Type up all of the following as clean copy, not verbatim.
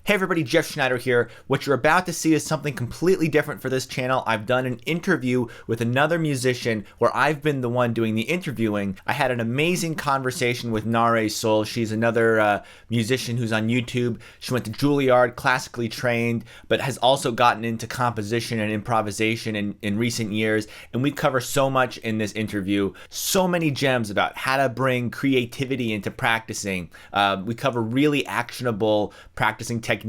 Hey everybody, Jeff Schneider here. What you're about to see is something completely different for this channel. I've done an interview with another musician where I've been the one doing the interviewing. I had an amazing conversation with Nahre Sol. She's another musician who's on YouTube. She went to Juilliard, classically trained, but has also gotten into composition and improvisation in recent years. And we cover so much in this interview, so many gems about how to bring creativity into practicing. We cover really actionable practicing techniques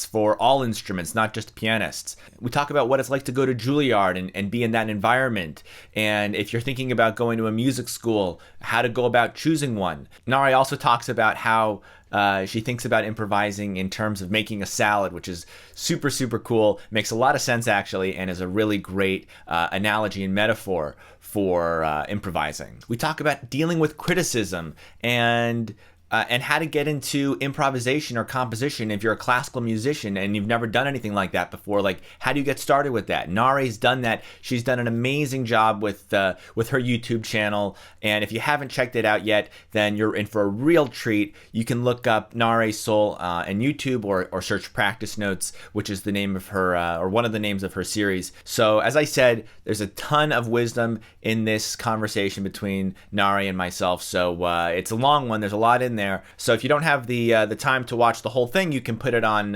for all instruments, not just pianists. We talk about what it's like to go to Juilliard and be in that environment. And if you're thinking about going to a music school, how to go about choosing one. Nahre also talks about how she thinks about improvising in terms of making a salad, which is super, super cool. Makes a lot of sense, actually, and is a really great analogy and metaphor for improvising. We talk about dealing with criticism and how to get into improvisation or composition if you're a classical musician and you've never done anything like that before. Like, how do you get started with that? Nahre's done that. She's done an amazing job with her YouTube channel. And if you haven't checked it out yet, then you're in for a real treat. You can look up Nahre Sol on YouTube or search Practice Notes, which is the name of her, or one of the names of her series. So as I said, there's a ton of wisdom in this conversation between Nahre and myself. So it's a long one. There's a lot in there. So if you don't have the time to watch the whole thing, you can put it on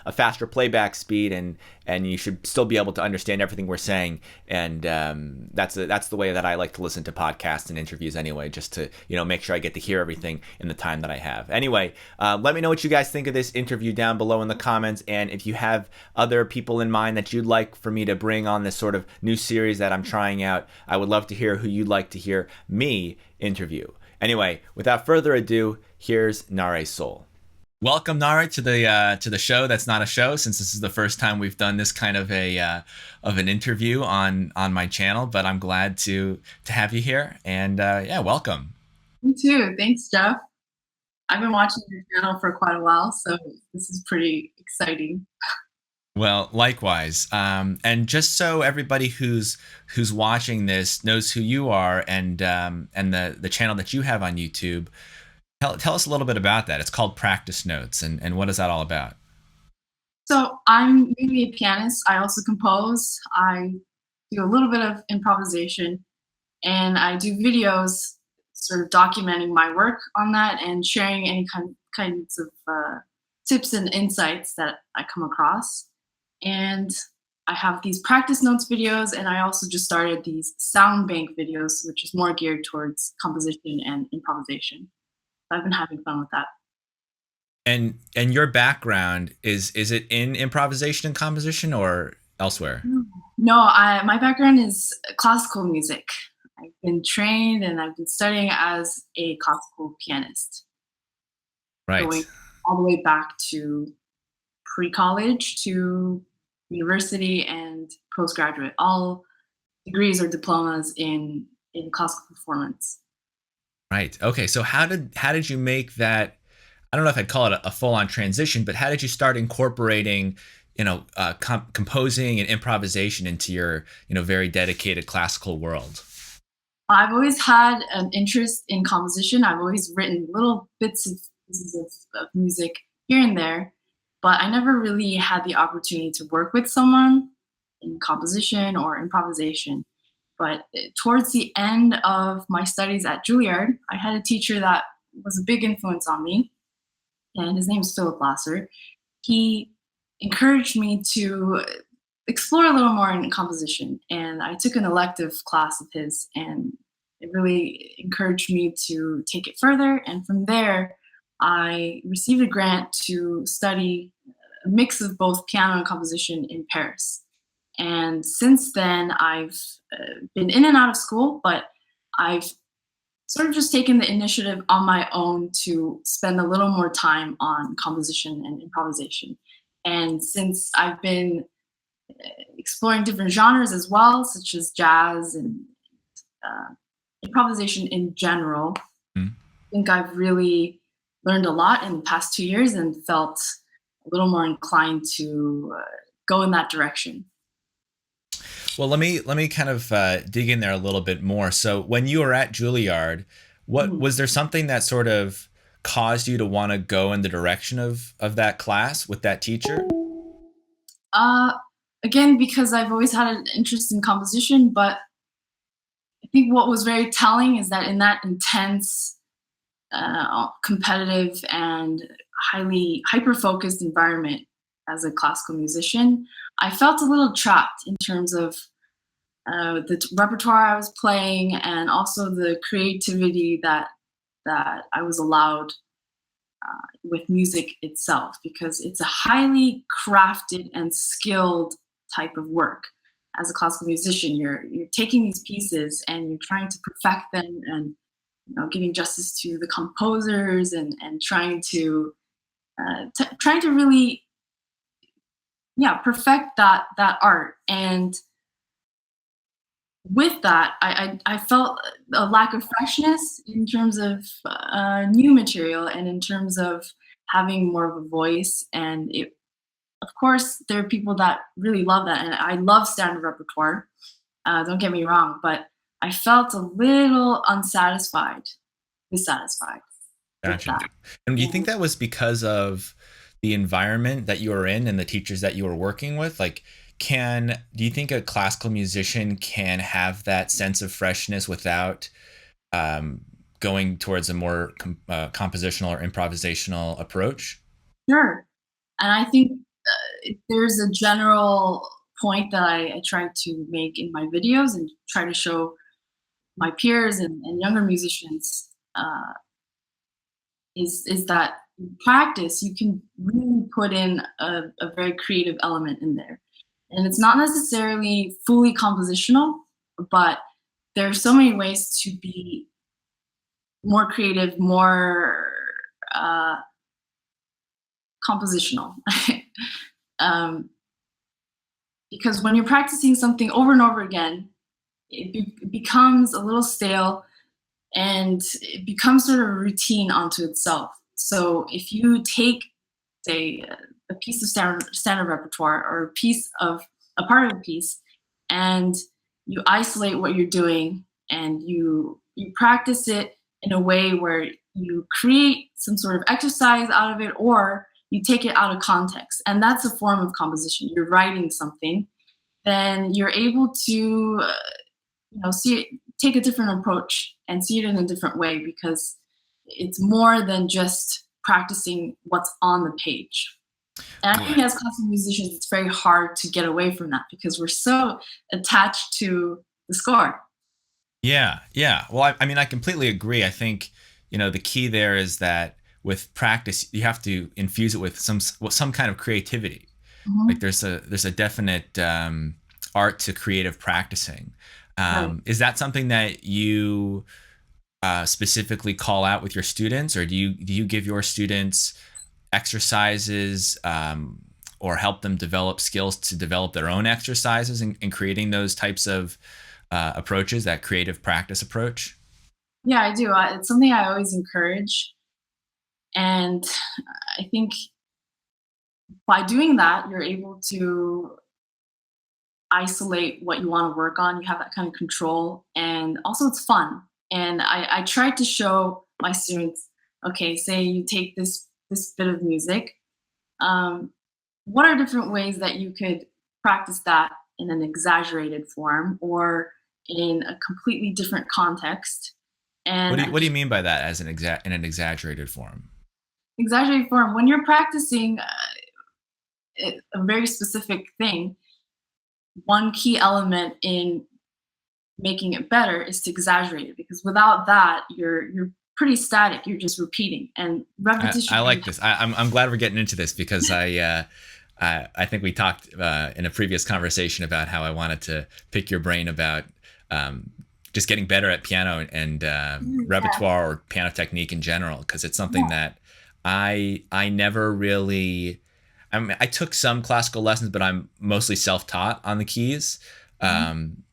a faster playback speed, and you should still be able to understand everything we're saying. And that's the way that I like to listen to podcasts and interviews anyway, just to make sure I get to hear everything in the time that I have. Anyway, let me know what you guys think of this interview down below in the comments, and if you have other people in mind that you'd like for me to bring on this sort of new series that I'm trying out, I would love to hear who you'd like to hear me interview. Anyway, without further ado, here's Nahre Sol. Welcome, Nahre, to the show that's not a show, since this is the first time we've done this kind of an interview on my channel. But I'm glad to have you here, and yeah, welcome. Me too. Thanks, Jeff. I've been watching your channel for quite a while, so this is pretty exciting. Well, likewise. And just so everybody who's watching this knows who you are and the channel that you have on YouTube, tell us a little bit about that. It's called Practice Notes, and what is that all about? So I'm mainly a pianist. I also compose. I do a little bit of improvisation, and I do videos sort of documenting my work on that and sharing any kinds of tips and insights that I come across. And I have these practice notes videos, and I also just started these sound bank videos, which is more geared towards composition and improvisation. I've been having fun with that. And your background is it in improvisation and composition or elsewhere? No, my background is classical music. I've been trained and I've been studying as a classical pianist. Right. Going all the way back to pre-college to university and postgraduate, all degrees or diplomas in classical performance. Right. Okay. So how did you make that? I don't know if I'd call it a full-on transition, but how did you start incorporating, composing and improvisation into your, very dedicated classical world? I've always had an interest in composition. I've always written little bits of pieces of music here and there, but I never really had the opportunity to work with someone in composition or improvisation. But towards the end of my studies at Juilliard, I had a teacher that was a big influence on me, and his name's Philip Lasser. He encouraged me to explore a little more in composition, and I took an elective class of his, and it really encouraged me to take it further. And from there, I received a grant to study a mix of both piano and composition in Paris. And since then, I've been in and out of school, but I've sort of just taken the initiative on my own to spend a little more time on composition and improvisation. And since I've been exploring different genres as well, such as jazz and improvisation in general, I think I've really learned a lot in the past 2 years and felt a little more inclined to go in that direction. Well, let me kind of dig in there a little bit more. So when you were at Juilliard, what was there something that sort of caused you to want to go in the direction of that class with that teacher? Uh, Again, because I've always had an interest in composition, but I think what was very telling is that in that intense, competitive, and highly hyper-focused environment as a classical musician, I felt a little trapped in terms of repertoire I was playing, and also the creativity that I was allowed with music itself, because it's a highly crafted and skilled type of work. As a classical musician, you're taking these pieces and you're trying to perfect them, and giving justice to the composers, and trying to really, yeah, perfect that art. And with that, I felt a lack of freshness in terms of new material, and in terms of having more of a voice. And of course, there are people that really love that, and I love standard repertoire. Don't get me wrong, but I felt a little dissatisfied with Gotcha. that. And do you think And that was because of the environment that you were in and the teachers that you were working with? Like, do you think a classical musician can have that sense of freshness without um, going towards a more compositional or improvisational approach? sure, and I think there's a general point that I try to make in my videos, and try to show my peers and younger musicians, is that in practice you can really put in a very creative element in there, and it's not necessarily fully compositional, but there are so many ways to be more creative, more uh, compositional. um, because when you're practicing something over and over again, it becomes a little stale, and it becomes sort of a routine onto itself. So if you take, say, a piece of standard repertoire, or a part of a piece, and you isolate what you're doing, and you practice it in a way where you create some sort of exercise out of it, or you take it out of context, and that's a form of composition. You're writing something, then you're able to see it, take a different approach, and see it in a different way, because it's more than just practicing what's on the page. And I think Right. as classical musicians, it's very hard to get away from that, because we're so attached to the score. Yeah, yeah. Well, I mean, I completely agree. I think the key there is that with practice, you have to infuse it with some kind of creativity. Like Mhm. there's a definite art to creative practicing. Right. Is that something that you specifically call out with your students, or do you give your students exercises or help them develop skills to develop their own exercises in creating those types of approaches, that creative practice approach? Yeah, I do. It's something I always encourage. And I think by doing that, you're able to isolate what you want to work on. You have that kind of control, and also it's fun. And I try to show my students, okay, say you take this bit of music, um, what are different ways that you could practice that in an exaggerated form, or in a completely different context. What And do I you what do you just mean by that, as in an exaggerated form? exaggerated form, when you're practicing a very specific thing, one key element in making it better is to exaggerate it, because without that you're pretty static, you're just repeating, and repetition I really like this. I'm glad we're getting into this because I think we talked in a previous conversation about how I wanted to pick your brain about just getting better at piano and yeah, repertoire or piano technique in general, because it's something yeah. that I never really. I mean, I took some classical lessons, but I'm mostly self-taught on the keys. Mhm. Um,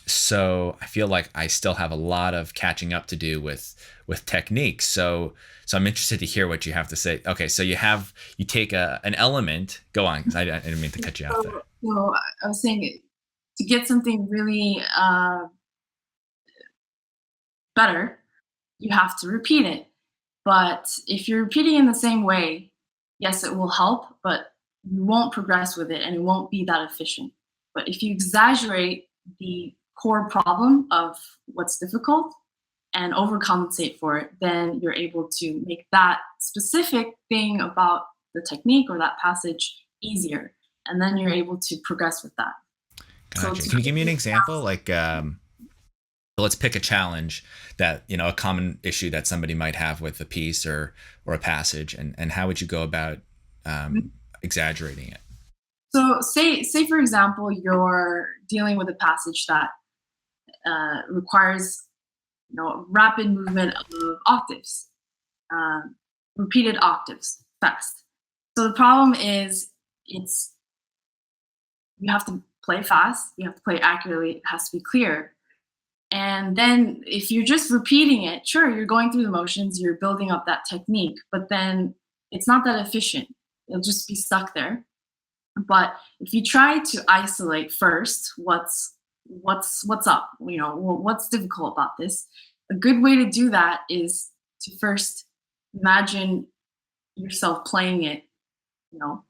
so I feel like I still have a lot of catching up to do with techniques. So I'm interested to hear what you have to say. Okay, so you take an element. Go on, because I didn't mean to cut you off there. So I was saying, to get something really better, you have to repeat it. But if you're repeating in the same way, yes, it will help, but you won't progress with it and it won't be that efficient. But if you exaggerate the core problem of what's difficult and overcompensate for it, then you're able to make that specific thing about the technique or that passage easier. And then you're able to progress with that. So Gotcha. Can you give me an example? Like, so let's pick a challenge that, a common issue that somebody might have with a piece or a passage, and how would you go about exaggerating it? so say for example, you're dealing with a passage that requires rapid movement of octaves, um, repeated octaves, fast. So the problem is it's you have to play fast, you have to play accurately, it has to be clear. And then if you're just repeating it, sure, you're going through the motions, you're building up that technique, but then it's not that efficient. You'll just be stuck there. But if you try to isolate first what's up, what's difficult about this, a good way to do that is to first imagine yourself playing it,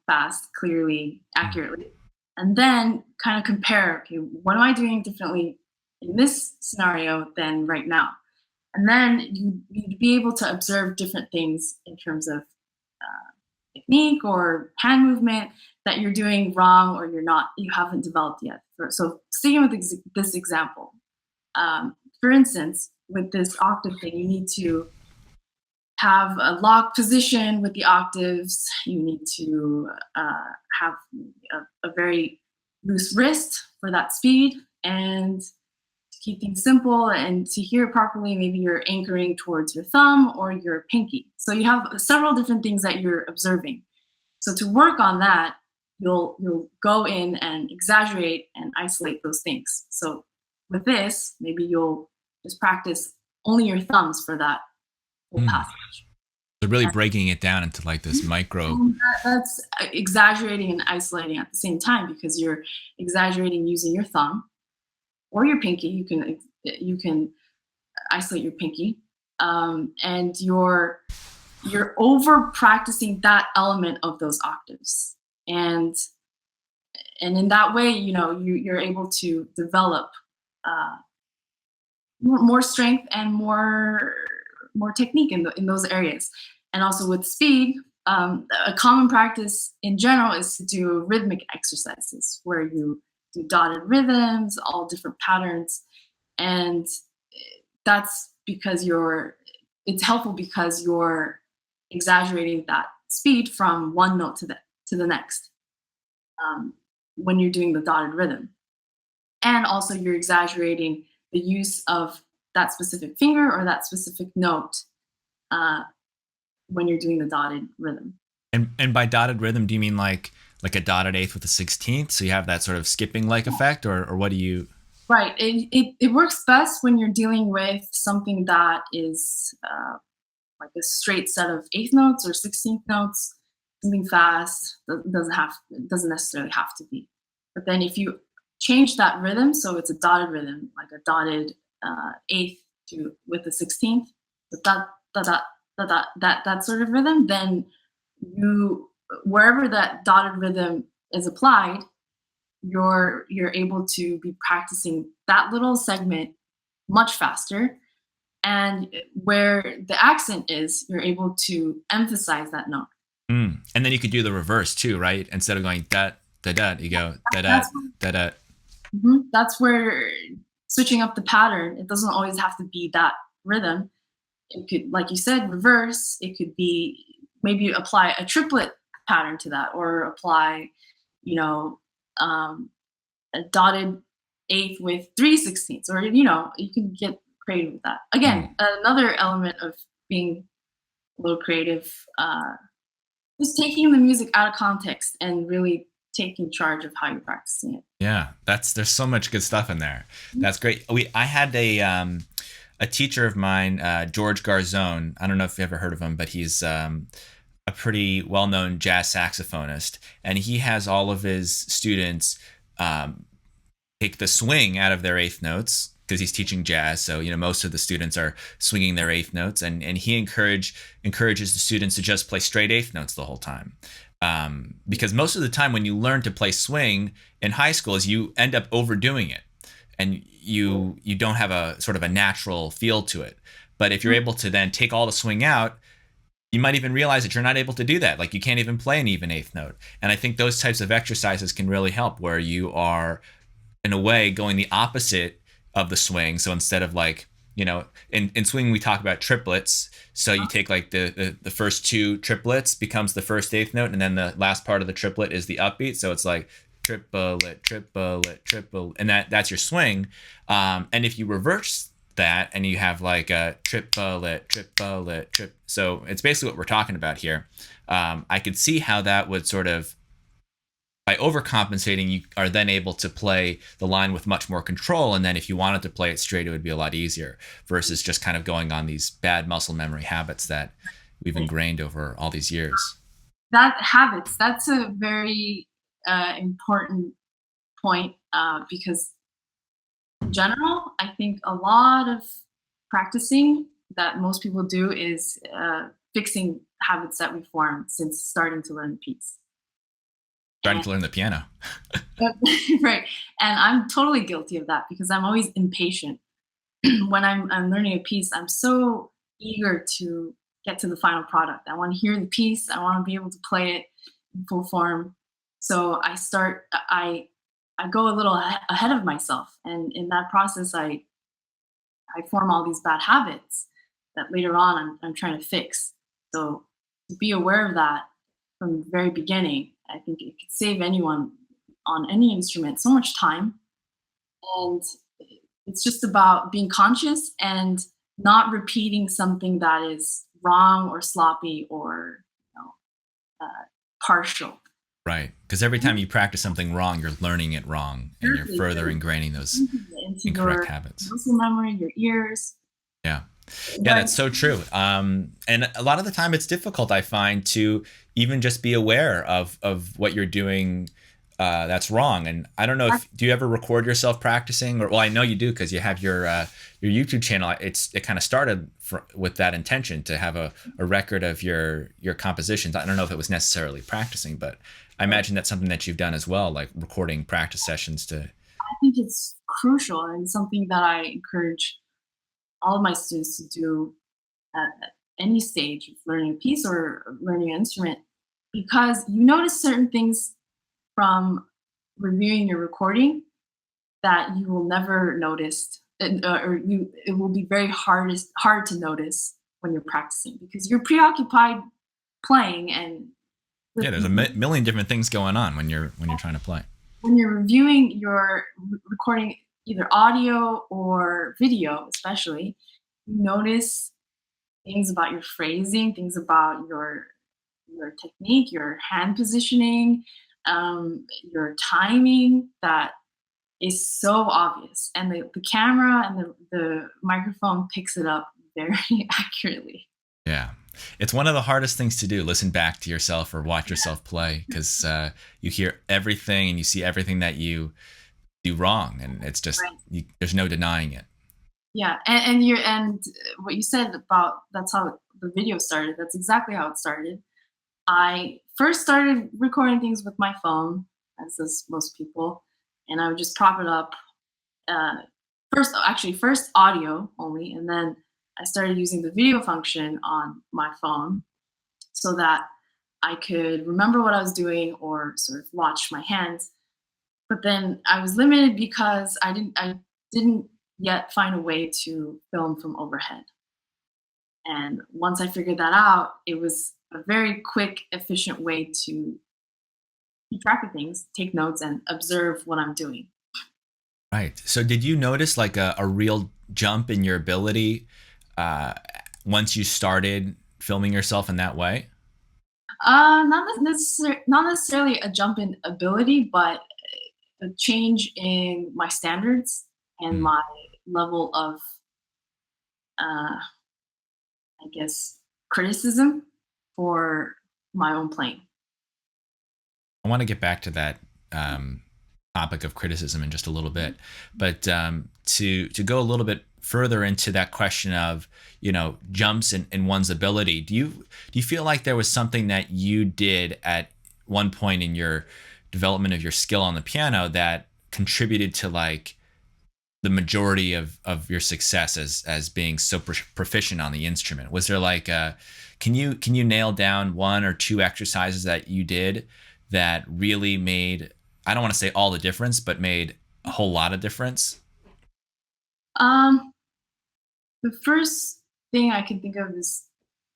fast, clearly, accurately, and then kind of compare, okay, what am I doing differently in this scenario than right now? And then you'd be able to observe different things in terms of technique or hand movement that you're doing wrong or you haven't developed yet. So sticking with this example, for instance, with this octave thing, you need to have a locked position with the octaves. You need to have a very loose wrist for that speed, and to keep things simple and to hear it properly, maybe you're anchoring towards your thumb or your pinky. So you have several different things that you're observing. So to work on that, you'll go in and exaggerate and isolate those things. So with this, maybe you'll just practice only your thumbs for that whole passage. So really breaking it down into like this micro. That's exaggerating and isolating at the same time, because you're exaggerating using your thumb or your pinky. You can isolate your pinky, and you're over practicing that element of those octaves, and in that way, you're able to develop more strength and more technique in those areas. And also with speed, a common practice in general is to do rhythmic exercises where you do dotted rhythms, all different patterns, and that's because it's helpful because you're exaggerating that speed from one note to the next when you're doing the dotted rhythm. And also you're exaggerating the use of that specific finger or that specific note when you're doing the dotted rhythm. And by dotted rhythm, do you mean like a dotted eighth with a 16th? So you have that sort of skipping like effect, or what do you? Right. It works best when you're dealing with something that is like a straight set of eighth notes or 16th notes, something fast. It doesn't necessarily have to be. But then if you change that rhythm, so it's a dotted rhythm, like a dotted eighth with the 16th, that sort of rhythm, then wherever that dotted rhythm is applied, you're able to be practicing that little segment much faster. And where the accent is, you're able to emphasize that note. And then you could do the reverse too, right? Instead of going da da da, you go da da da da. That's where switching up the pattern. It doesn't always have to be that rhythm. It could, like you said, reverse. It could be maybe apply a triplet pattern to that, or apply, a dotted eighth with 3/16, or you can get creative with that. Again, another element of being a little creative, is taking the music out of context and really taking charge of how you're practicing it. Yeah, there's so much good stuff in there. That's great. I had a teacher of mine, George Garzone. I don't know if you've ever heard of him, but he's a pretty well-known jazz saxophonist, and he has all of his students take the swing out of their eighth notes because he's teaching jazz. So, most of the students are swinging their eighth notes, and he encourages the students to just play straight eighth notes the whole time. Because most of the time when you learn to play swing in high school is you end up overdoing it, and you don't have a sort of a natural feel to it. But if you're able to then take all the swing out, you might even realize that you're not able to do that. Like you can't even play an even eighth note. And I think those types of exercises can really help, where you are, in a way, going the opposite of the swing. So instead of like, in swing, we talk about triplets. So you take like the first two triplets becomes the first eighth note, and then the last part of the triplet is the upbeat. So it's like triplet, triplet, triple, and that's your swing. And if you reverse that and you have like a triplet, triplet, trip. So it's basically what we're talking about here. I could see how that would sort of, by overcompensating, you are then able to play the line with much more control. And then if you wanted to play it straight, it would be a lot easier versus just kind of going on these bad muscle memory habits that we've ingrained over all these years. That's a very important point, because in general, I think a lot of practicing that most people do is fixing habits that we formed since starting to learn the piece. Starting to learn the piano. Right. And I'm totally guilty of that because I'm always impatient. When I'm learning a piece, I'm so eager to get to the final product. I want to hear the piece. I want to be able to play it in full form. So I go a little ahead of myself. And in that process, I form all these bad habits that later on I'm trying to fix. So to be aware of that from the very beginning, I think it could save anyone on any instrument so much time. And it's just about being conscious and not repeating something that is wrong or sloppy or partial. Right. Because every time you practice something wrong, you're learning it wrong, and you're further ingraining those incorrect habits. Muscle memory, your ears. Yeah. Yeah, that's so true. And a lot of the time it's difficult, I find, to even just be aware of what you're doing that's wrong. And I don't know do you ever record yourself practicing? Or, well, I know you do because you have your YouTube channel. It kind of started with that intention to have a record of your compositions. I don't know if it was necessarily practicing, but I imagine that's something that you've done as well, like recording practice sessions to. I think it's crucial and something that I encourage all of my students to do at any stage of learning a piece or learning an instrument, because you notice certain things from reviewing your recording that you will never notice, it will be very hard to notice when you're practicing because you're preoccupied playing and. Yeah, there's a million different things going on when you're trying to play. When you're reviewing your recording, either audio or video, especially, you notice things about your phrasing, things about your technique, your hand positioning, your timing that is so obvious, and the camera and the microphone picks it up very accurately. Yeah. It's one of the hardest things to do, listen back to yourself or watch yourself play, because you hear everything and you see everything that you do wrong, and it's just there's no denying it. Yeah, and what you said about that's how the video started. That's exactly how it started. I first started recording things with my phone, as does most people, and I would just prop it up. First audio only, and then I started using the video function on my phone so that I could remember what I was doing or sort of watch my hands. But then I was limited because I didn't yet find a way to film from overhead. And once I figured that out, it was a very quick, efficient way to keep track of things, take notes, and observe what I'm doing. Right. So did you notice like a real jump in your ability once you started filming yourself in that way? Not necessarily a jump in ability, but a change in my standards and my level of, I guess, criticism for my own playing. I want to get back to that topic of criticism in just a little bit. But to go a little bit further into that question of jumps in one's ability, do you feel like there was something that you did at one point in your development of your skill on the piano that contributed to like the majority of your success as being so proficient on the instrument? Was there like can you nail down one or two exercises that you did that really made, I don't want to say all the difference, but made a whole lot of difference? Um, the first thing I can think of is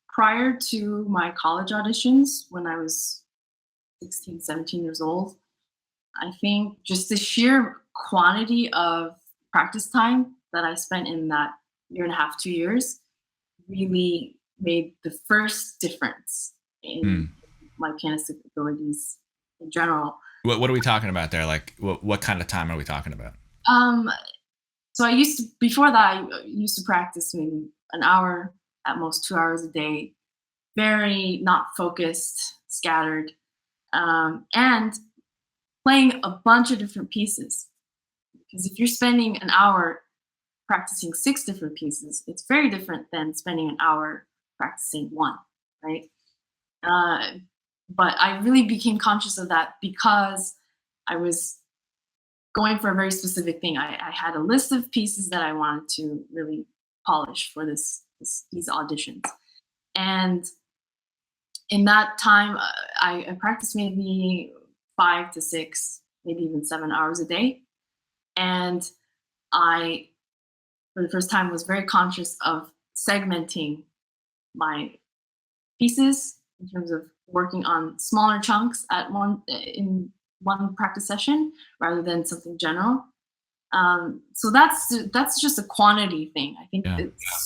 prior to my college auditions when I was 16, 17 years old. I think just the sheer quantity of practice time that I spent in that year and a half, 2 years really made the first difference in Hmm. my pianistic abilities in general. What are we talking about there? Like, what kind of time are we talking about? Um, so I used to, before that, I used to practice maybe an hour, at most 2 hours a day, very not focused, scattered, and playing a bunch of different pieces. Because if you're spending an hour practicing six different pieces, it's very different than spending an hour practicing one, right? Uh, but I really became conscious of that because I was going for a very specific thing. I had a list of pieces that I wanted to really polish for these auditions. And in that time, I practiced maybe 5 to 6, maybe even 7 hours a day. And I, for the first time, was very conscious of segmenting my pieces in terms of working on smaller chunks at one in one practice session rather than something general. So that's just a quantity thing. I think Yeah.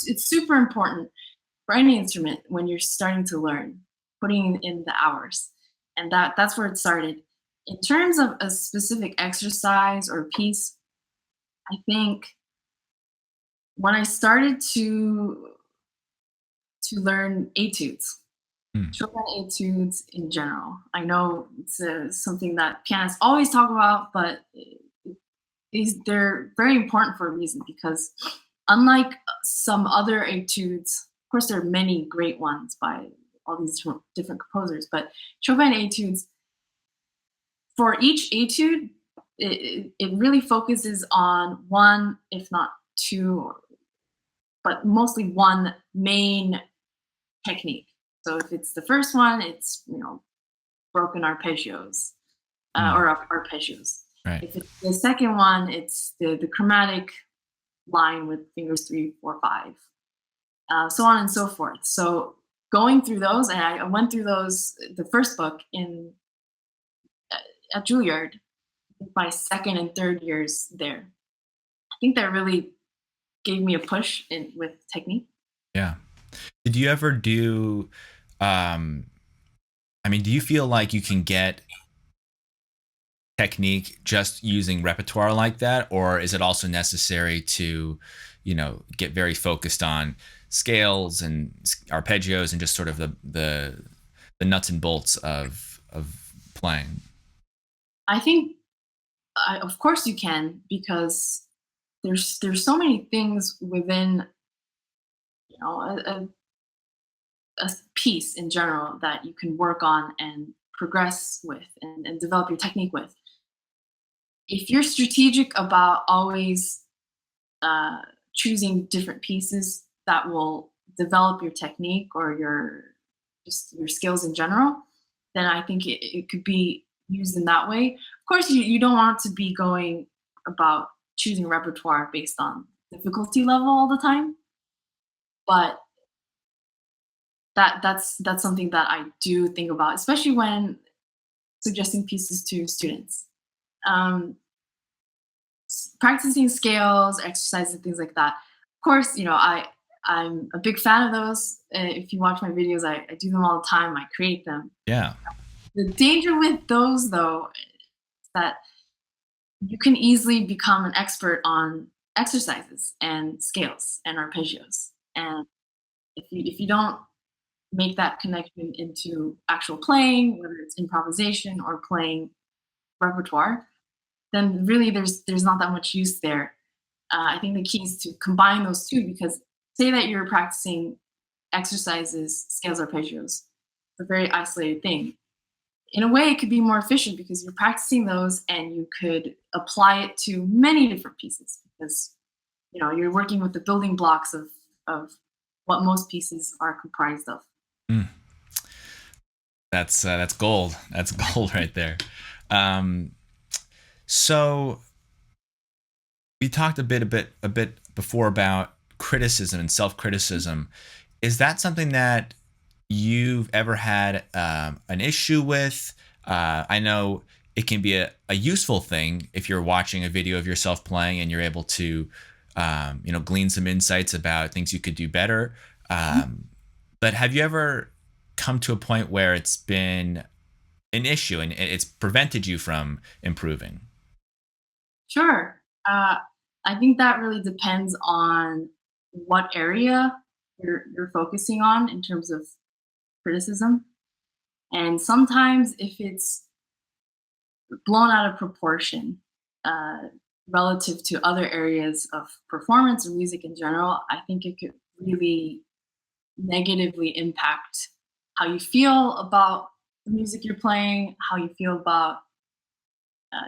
it's super important for any instrument when you're starting to learn, putting in the hours, and that's where it started. In terms of a specific exercise or piece, I think when I started to learn etudes, Hmm. Chopin etudes in general. I know it's something that pianists always talk about, but they're very important for a reason because unlike some other etudes, of course, there are many great ones by all these different composers, but Chopin etudes, for each etude, it really focuses on one, if not two, but mostly one main technique. So if it's the first one, it's broken arpeggios Hmm. or arpeggios. Right. If it's the second one, it's the chromatic line with fingers 3, 4, 5, so on and so forth. So going through those, and I went through those the first book in at Juilliard, my second and third years there. I think that really gave me a push in with technique. Yeah. Did you ever do? Um, I mean, do you feel like you can get technique just using repertoire like that, or is it also necessary to, get very focused on scales and arpeggios and just sort of the nuts and bolts of playing? I think, of course, you can because there's so many things within a piece in general that you can work on and progress with and develop your technique with. If you're strategic about always uh, choosing different pieces that will develop your technique or your skills in general, then I think it could be used in that way. Of course, you don't want to be going about choosing repertoire based on difficulty level all the time, but that's something that I do think about, especially when suggesting pieces to students. Um, Practicing scales, exercises, and things like that. Of course, I'm a big fan of those. If you watch my videos, I do them all the time. I create them. Yeah. The danger with those, though, is that you can easily become an expert on exercises and scales and arpeggios. And if you don't make that connection into actual playing, whether it's improvisation or playing repertoire, then really there's not that much use there. I think the key is to combine those two, because say that you're practicing exercises, scales, arpeggios. It's a very isolated thing. In a way, it could be more efficient because you're practicing those and you could apply it to many different pieces, because you're working with the building blocks of what most pieces are comprised of. Mm. That's gold. That's gold right there. Um, so we talked a bit before about criticism and self-criticism. Is that something that you've ever had an issue with? I know it can be a useful thing if you're watching a video of yourself playing and you're able to, glean some insights about things you could do better. But have you ever come to a point where it's been an issue and it's prevented you from improving? Sure. I think that really depends on what area you're focusing on in terms of criticism. And sometimes if it's blown out of proportion uh, relative to other areas of performance or music in general, I think it could really negatively impact how you feel about the music you're playing, how you feel about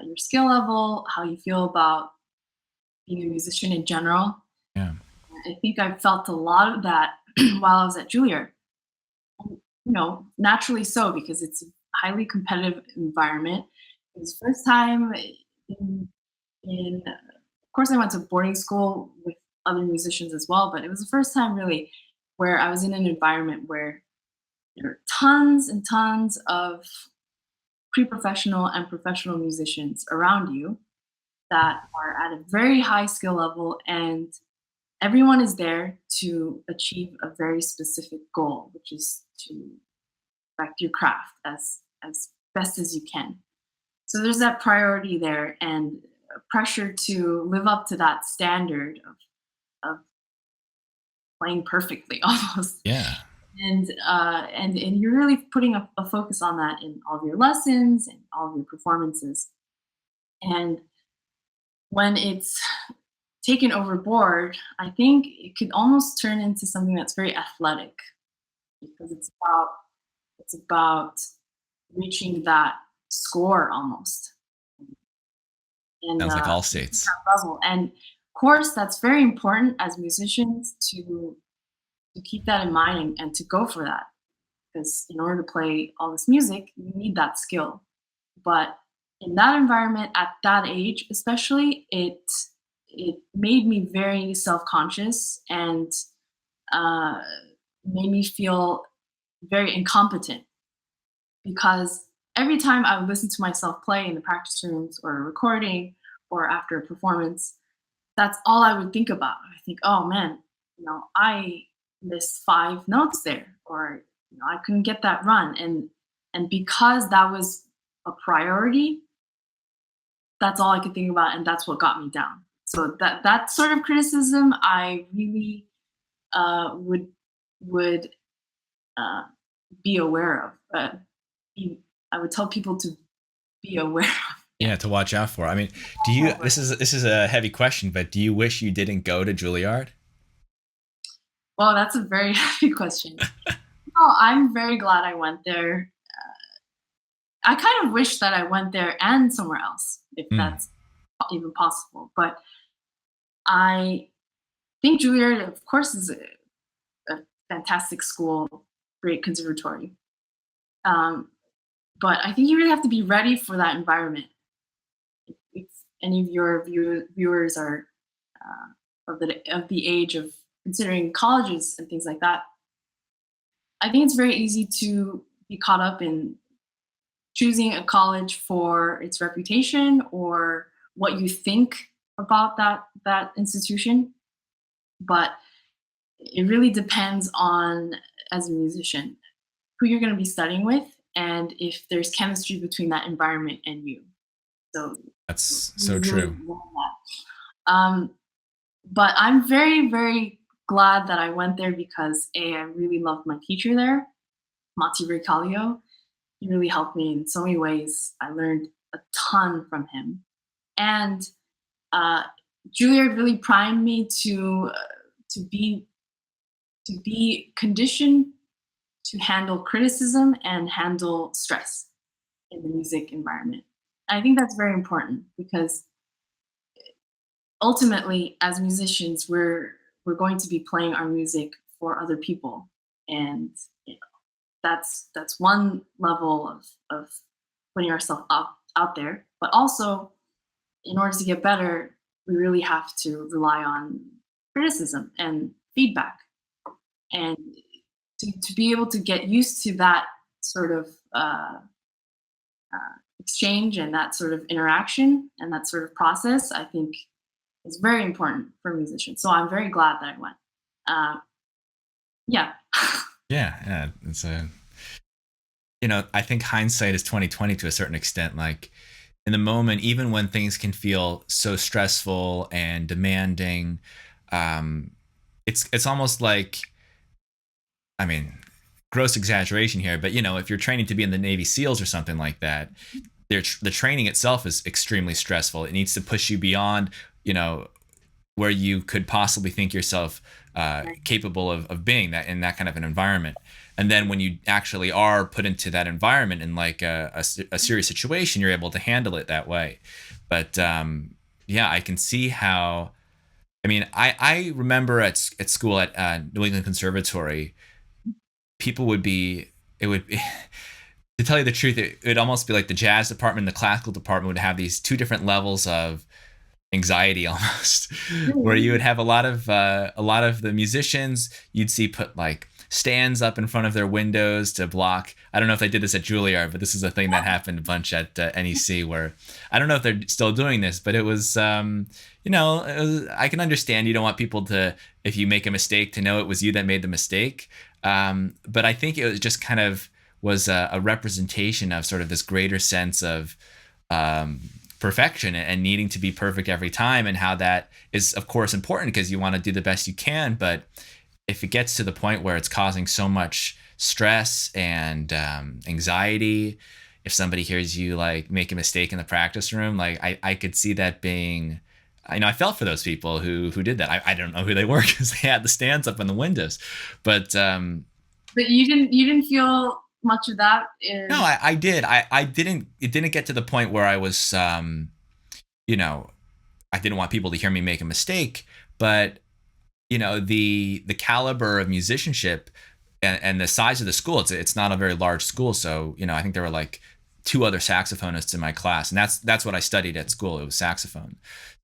your skill level, how you feel about being a musician in general. Yeah. I think I felt a lot of that while I was at Juilliard. Naturally so, because it's a highly competitive environment. It was the first time of course, I went to boarding school with other musicians as well, but it was the first time really where I was in an environment where there are tons and tons of pre-professional and professional musicians around you that are at a very high skill level, and everyone is there to achieve a very specific goal, which is to perfect your craft as best as you can. So there's that priority there, and pressure to live up to that standard of playing perfectly almost. Yeah. And you're really putting a focus on that in all of your lessons and all of your performances. And when it's taken overboard, I think it could almost turn into something that's very athletic, because it's about reaching that score almost. And Sounds like all states. that level. And of course, that's very important as musicians to keep that in mind, and to go for that, because in order to play all this music, you need that skill. But in that environment, at that age especially, it made me very self-conscious, and uh, made me feel very incompetent, because every time I would listen to myself play in the practice rooms or a recording or after a performance, that's all I would think about. I think, oh man, I missed 5 notes there, or I couldn't get that run, and because that was a priority, that's all I could think about, and that's what got me down. So that sort of criticism, I really would uh, be aware of. I would tell people to be aware of. Yeah, to watch out for. I mean, do you? This is a heavy question, but do you wish you didn't go to Juilliard? Well, that's a very heavy question. No, I'm very glad I went there. I kind of wish that I went there and somewhere else, if Mm, that's even possible. But I think Juilliard, of course, is a fantastic school, great conservatory. Um, but I think you really have to be ready for that environment. If any of your viewers are of the age of considering colleges and things like that, I think it's very easy to be caught up in choosing a college for its reputation or what you think about that institution. But it really depends on, as a musician, who you're going to be studying with, and if there's chemistry between that environment and you. So that's you so really true. want that. But I'm very, very glad that I went there, because I really loved my teacher there, Mati Recalio. He really helped me in so many ways. I learned a ton from him. And uh, Juilliard really primed me to be to be conditioned to handle criticism and handle stress in the music environment. I think that's very important because ultimately, as musicians, we're going to be playing our music for other people, and you know, that's one level of putting ourselves out there. But also, in order to get better, we really have to rely on criticism and feedback, and to be able to get used to that sort of exchange and that sort of interaction and that sort of process, I think is very important for musicians. So I'm very glad that I went. Yeah. Yeah, it's a, I think hindsight is 2020 to a certain extent. Like in the moment, even when things can feel so stressful and demanding, um, it's almost like, I mean, gross exaggeration here, but if you're training to be in the Navy SEALs or something like that, the training itself is extremely stressful. It needs to push you beyond, where you could possibly think yourself capable of being that in that kind of an environment. And then when you actually are put into that environment in like a serious situation, you're able to handle it that way. But yeah, I can see how. I mean, I remember at school at New England Conservatory, people would be it would be, to tell you the truth, it'd almost be like the jazz department and the classical department would have these two different levels of anxiety almost, where you would have a lot of the musicians you'd see put like stands up in front of their windows to block. I don't know if they did this at Juilliard, but this is a thing that happened a bunch at NEC, where I don't know if they're still doing this, but it was I can understand you don't want people to, if you make a mistake, to know it was you that made the mistake. But I think it was just kind of was a representation of sort of this greater sense of perfection and needing to be perfect every time, and how that is of course important because you want to do the best you can. But if it gets to the point where it's causing so much stress and anxiety, if somebody hears you like make a mistake in the practice room, like I could see that being, I felt for those people who did that. I don't know who they were because they had the stands up in the windows, but you didn't feel much of that no, I did. I didn't. It didn't get to the point where I was, I didn't want people to hear me make a mistake. But the caliber of musicianship and the size of the school. It's not a very large school, so I think there were like two other saxophonists in my class, and that's what I studied at school. It was saxophone,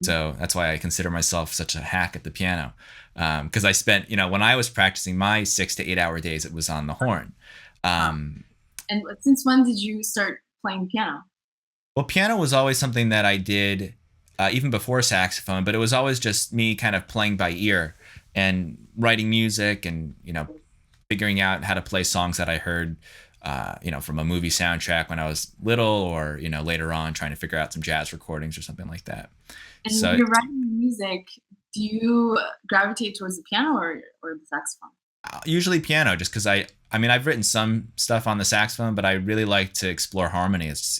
so that's why I consider myself such a hack at the piano. Because I spent, when I was practicing my 6 to 8 hour days, it was on the horn. And since when did you start playing piano? Well, piano was always something that I did even before saxophone, but it was always just me kind of playing by ear and writing music and, figuring out how to play songs that I heard, from a movie soundtrack when I was little, or, later on trying to figure out some jazz recordings or something like that. And So when you're writing music, do you gravitate towards the piano or the saxophone? usually piano, just because I mean, I've written some stuff on the saxophone, but I really like to explore harmony. It's,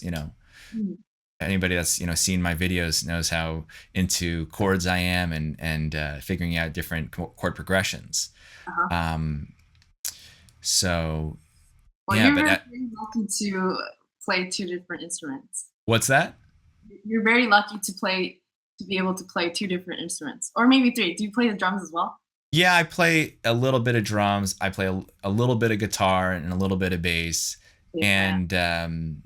Mm. anybody that's seen my videos knows how into chords I am, and figuring out different chord progressions. Uh-huh. Um, so Well, yeah, you're but very lucky to play two different instruments. what's that? You're very lucky to be able to play two different instruments, or maybe three. Do you play the drums as well? Yeah, I play a little bit of drums. I play a little bit of guitar and a little bit of bass, Yeah. and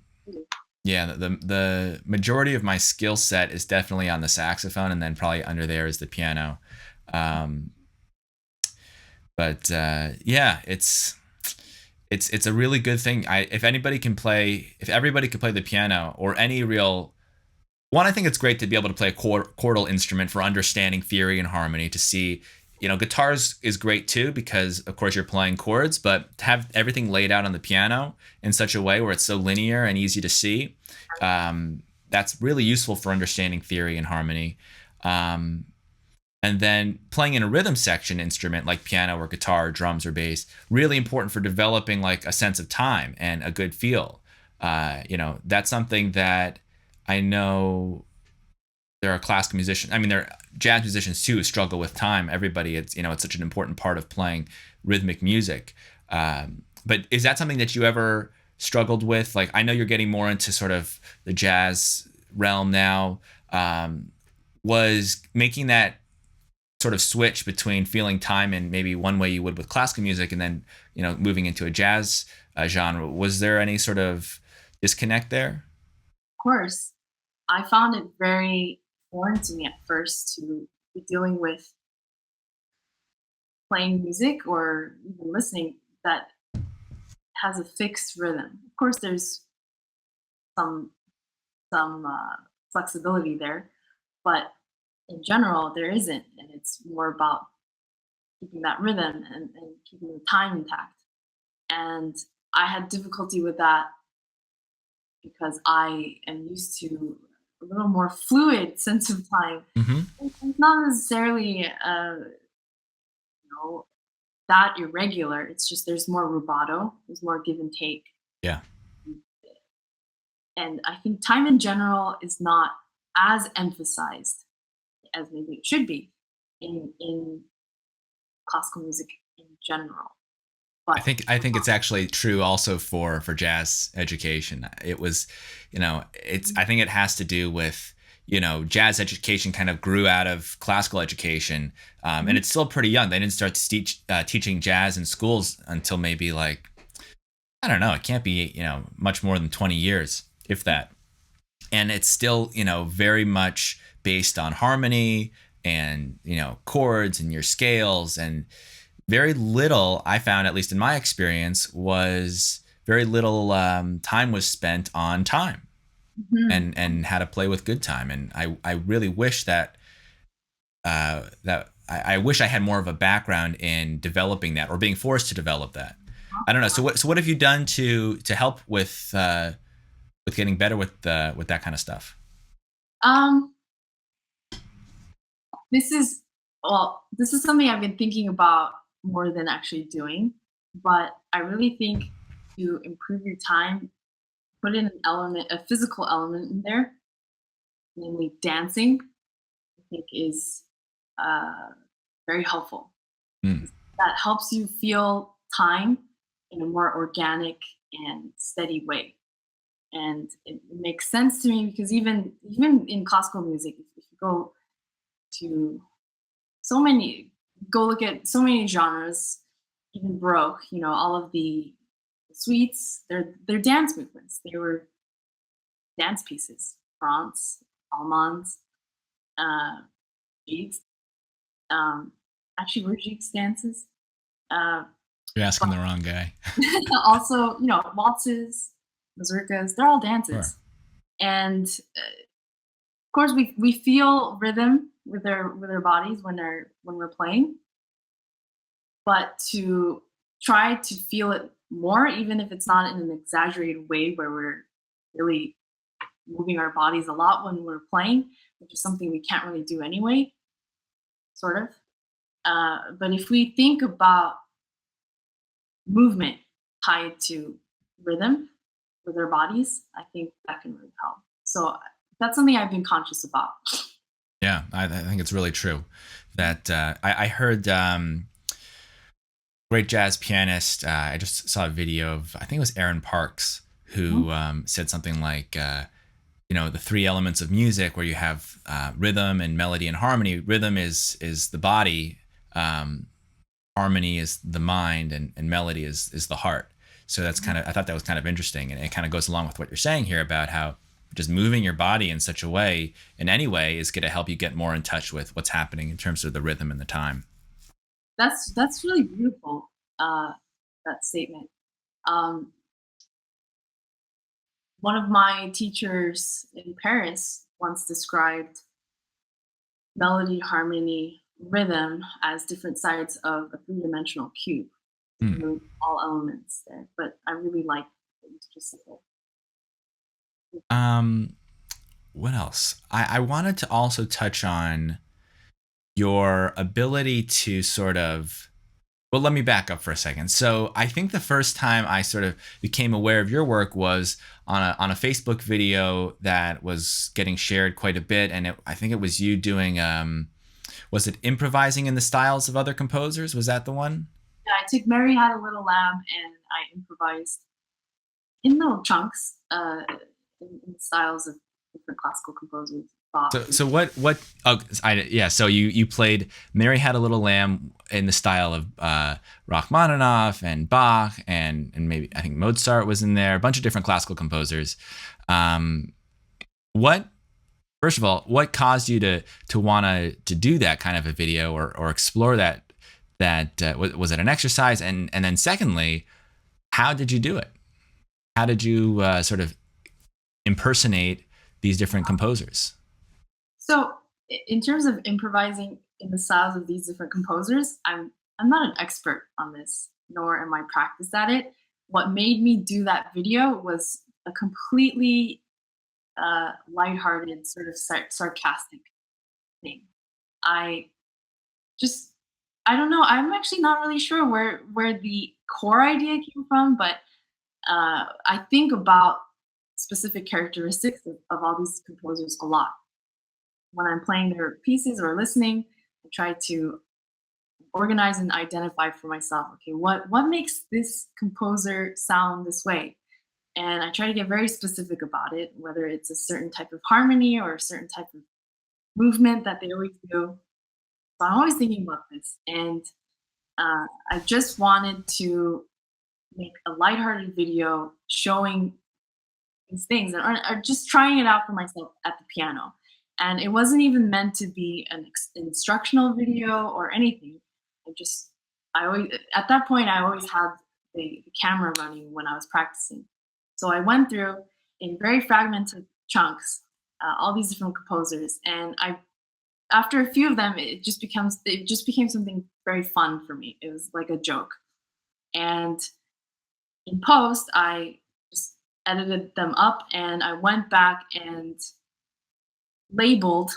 yeah, the majority of my skill set is definitely on the saxophone, and then probably under there is the piano. Um, but yeah, it's a really good thing. If everybody can play the piano or any real one, I think it's great to be able to play a chordal instrument for understanding theory and harmony. To see, guitars is great too because of course you're playing chords, but to have everything laid out on the piano in such a way where it's so linear and easy to see, that's really useful for understanding theory and harmony. Um, and then playing in a rhythm section instrument like piano or guitar, or drums or bass, really important for developing like a sense of time and a good feel. That's something that I know there are classical musicians. I mean, there are jazz musicians too who struggle with time. Everybody, it's it's such an important part of playing rhythmic music. But is that something that you ever struggled with? Like, I know you're getting more into sort of the jazz realm now. Was making that sort of switch between feeling time in maybe one way you would with classical music, and then moving into a jazz genre? Was there any sort of disconnect there? Of course, I found it very foreign to me at first to be dealing with playing music or even listening that has a fixed rhythm. Of course, there's some flexibility there, but in general, there isn't, and it's more about keeping that rhythm and keeping the time intact. And I had difficulty with that because I am used to a little more fluid sense of time. Hmm. It's not necessarily know that irregular. It's just there's more rubato, there's more give and take, Yeah. and I think time in general is not as emphasized as maybe it should be in classical music in general. I But think I think it's actually true also for jazz education. It was, it's I think it has to do with jazz education kind of grew out of classical education, and Mhm. it's still pretty young. They didn't start to teach teaching jazz in schools until maybe like I don't know. It can't be much more than 20 years, if that. And it's still very much based on harmony and chords and your scales, and very little I found, at least in my experience, was very little time was spent on time Mhm. and how to play with good time. And I really wish that I wish I had more of a background in developing that or being forced to develop that. I don't know. So what have you done to help with getting better with that kind of stuff? Um, this is this is something I've been thinking about more than actually doing, but I really think to improve your time, put in an element, a physical element in there, namely dancing. I think is uh, very helpful. Mm. That helps you feel time in a more organic and steady way. And it makes sense to me because even in classical music, if you go to so many, go look at so many genres, even Baroque, all of the suites, they're dance movements. They were dance pieces. France, Allemands, uh, jigs, um, actually were jigs dances. Uh, You're asking the wrong guy. also, waltzes, mazurkas, they're all Sure. dances. And of course we feel rhythm with our bodies when we're playing, but to try to feel it more, even if it's not in an exaggerated way where we're really moving our bodies a lot when we're playing, which is something we can't really do anyway, sort of. But if we think about movement tied to rhythm with our bodies, I think that can really help. So that's something I've been conscious about. Yeah, I think it's really true. That I heard great jazz pianist. I just saw a video of I think it was Aaron Parks who said something like the three elements of music where you have rhythm and melody and harmony. Rhythm is the body, um, harmony is the mind, and melody is the heart. So that's kind of I thought that was kind of interesting, and it kind of goes along with what you're saying here about how just moving your body in such a way in any way is going to help you get more in touch with what's happening in terms of the rhythm and the time. That's really beautiful. That statement. Um, One of my teachers in Paris once described melody, harmony, rhythm as different sides of a three-dimensional cube. Hmm. Move all elements there. But I really like what you just said. Um, what else? I wanted to also touch on your ability to sort of Well, let me back up for a second. So I think the first time I sort of became aware of your work was on a Facebook video that was getting shared quite a bit, and I think it was you doing was it improvising in the styles of other composers? Was that the one? Yeah, I took Mary Had a Little Lamb and I improvised in little chunks, in styles of different classical composers, Bach. So what? Oh, yeah. So you played Mary Had a Little Lamb in the style of Rachmaninoff and Bach and maybe I think Mozart was in there. A bunch of different classical composers. Um, what First of all, what caused you to want to do that kind of a video or explore that was it an exercise and then secondly, how did you do it? How did you sort of impersonate these different composers? So, in terms of improvising in the styles of these different composers, I'm not an expert on this, nor am I practiced at it. What made me do that video was a completely lighthearted, sort of sarcastic thing. I just, I don't know. I'm actually not really sure where the core idea came from, but I think about specific characteristics of all these composers a lot. When I'm playing their pieces or listening, I try to organize and identify for myself. Okay, what makes this composer sound this way? And I try to get very specific about it, whether it's a certain type of harmony or a certain type of movement that they always do. So I'm always thinking about this, and I just wanted to make a lighthearted video showing these things and or just trying it out for myself at the piano. And it wasn't even meant to be an instructional video or anything. I just, I always, at that point, I always had the camera running when I was practicing. So I went through in very fragmented chunks all these different composers, and after a few of them, it just became something very fun for me. It was like a joke, and in post, I just edited them up, and I went back and labeled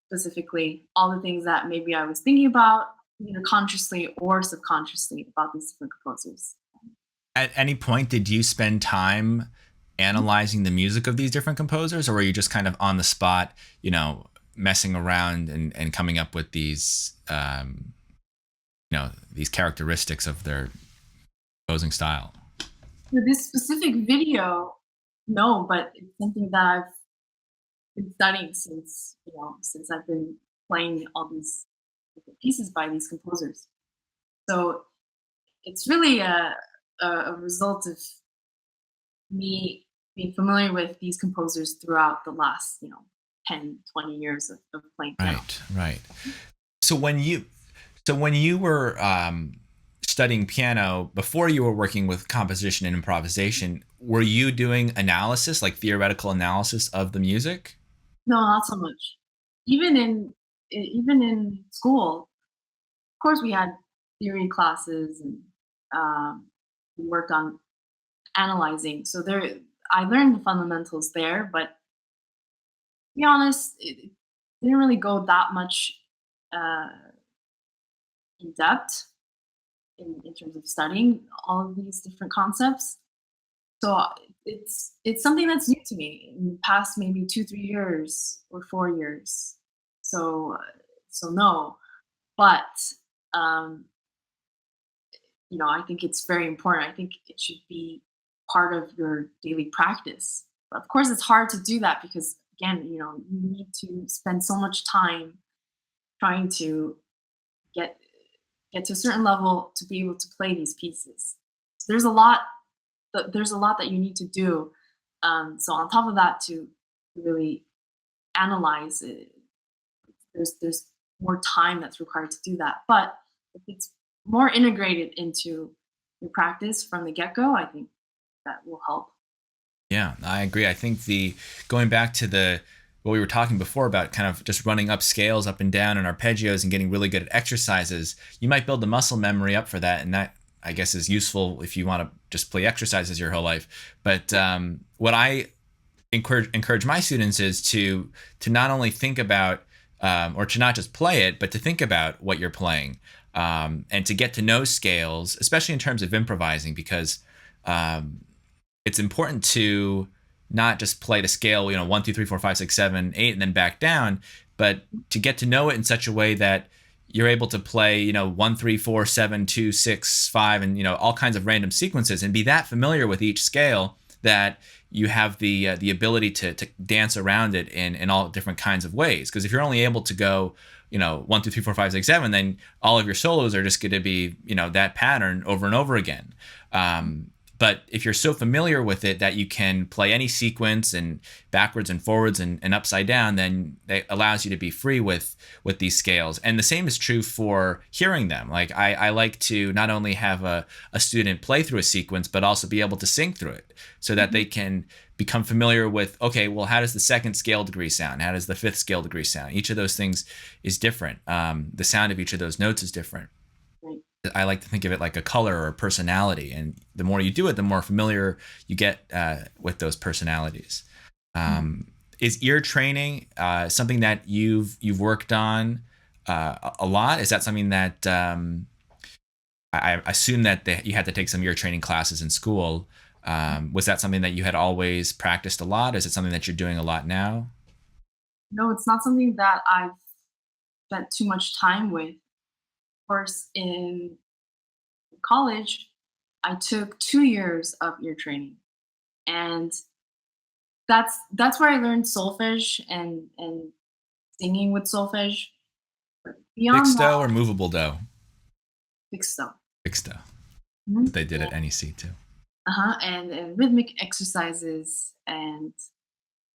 specifically all the things that maybe I was thinking about, either consciously or subconsciously, about these different composers. At any point, did you spend time analyzing the music of these different composers, or were you just kind of on the spot, messing around and coming up with these, these characteristics of their composing style? For this specific video, no, but it's something that I've been studying since I've been playing all these different pieces by these composers. So it's really a result of me being familiar with these composers throughout the last 10, 20 years of playing piano. Right. So when you were studying piano before you were working with composition and improvisation, were you doing analysis, like theoretical analysis of the music? No, not so much. Even in school, of course, we had theory classes and we worked on analyzing. So there, I learned the fundamentals there, but to be honest, it didn't really go that much uh, in depth in terms of studying all of these different concepts. So it's something that's new to me in the past maybe 2, 3 years or 4 years. So no, but um, I think it's very important. I think it should be part of your daily practice. But of course, it's hard to do that because again, you need to spend so much time trying to get get to a certain level to be able to play these pieces. So there's a lot that you need to do. So on top of that, to really analyze it, there's more time that's required to do that. But if it's more integrated into your practice from the get-go, I think that will help. Yeah, I agree. I think the going back to the what we were talking before about kind of just running up scales up and down and arpeggios and getting really good at exercises, you might build the muscle memory up for that, and that I guess is useful if you want to just play exercises your whole life. But what I encourage my students is to not only think about or to not just play it, but to think about what you're playing. and to get to know scales, especially in terms of improvising, because um, it's important to not just play to scale, 1, 2, 3, 4, 5, 6, 7, 8, and then back down, but to get to know it in such a way that you're able to play, 1, 3, 4, 7, 2, 6, 5, and all kinds of random sequences, and be that familiar with each scale that you have the ability to dance around it in all different kinds of ways. Because if you're only able to go, 1, 2, 3, 4, 5, 6, 7, then all of your solos are just going to be, that pattern over and over again. But if you're so familiar with it that you can play any sequence and backwards and forwards and upside down, then it allows you to be free with these scales. And the same is true for hearing them. Like I like to not only have a student play through a sequence, but also be able to sing through it so that they can become familiar with, okay, well, how does the second scale degree sound? How does the fifth scale degree sound? Each of those things is different. The sound of each of those notes is different. I like to think of it like a color or a personality, and the more you do it, the more familiar you get with those personalities. Is ear training something that you've worked on a lot? Is that something that I assume that you had to take some ear training classes in school? Was that something that you had always practiced a lot? Is it something that you're doing a lot now? No, it's not something that I've spent too much time with. Of course, in college, I took 2 years of ear training, and that's where I learned solfege and singing with solfege. But beyond Fixed that, dough or movable dough? fixed stuff. Fixed dough. Mhm. They did Yeah. at NEC too. And rhythmic exercises and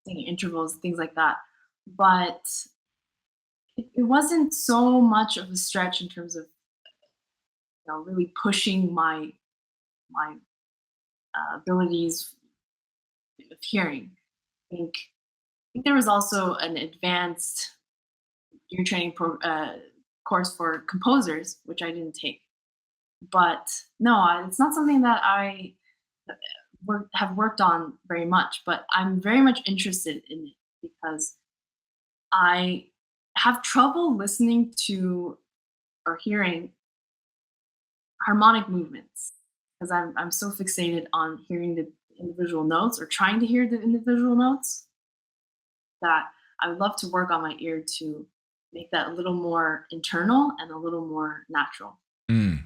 singing intervals, things like that. But it wasn't so much of a stretch in terms of really pushing my abilities of hearing. I think there was also an advanced ear training course for composers, which I didn't take. But no, it's not something that I have worked on very much. But I'm very much interested in it because I have trouble listening to or hearing harmonic movements because I'm so fixated on hearing the individual notes or trying to hear the individual notes that I would love to work on my ear to make that a little more internal and a little more natural. Mm.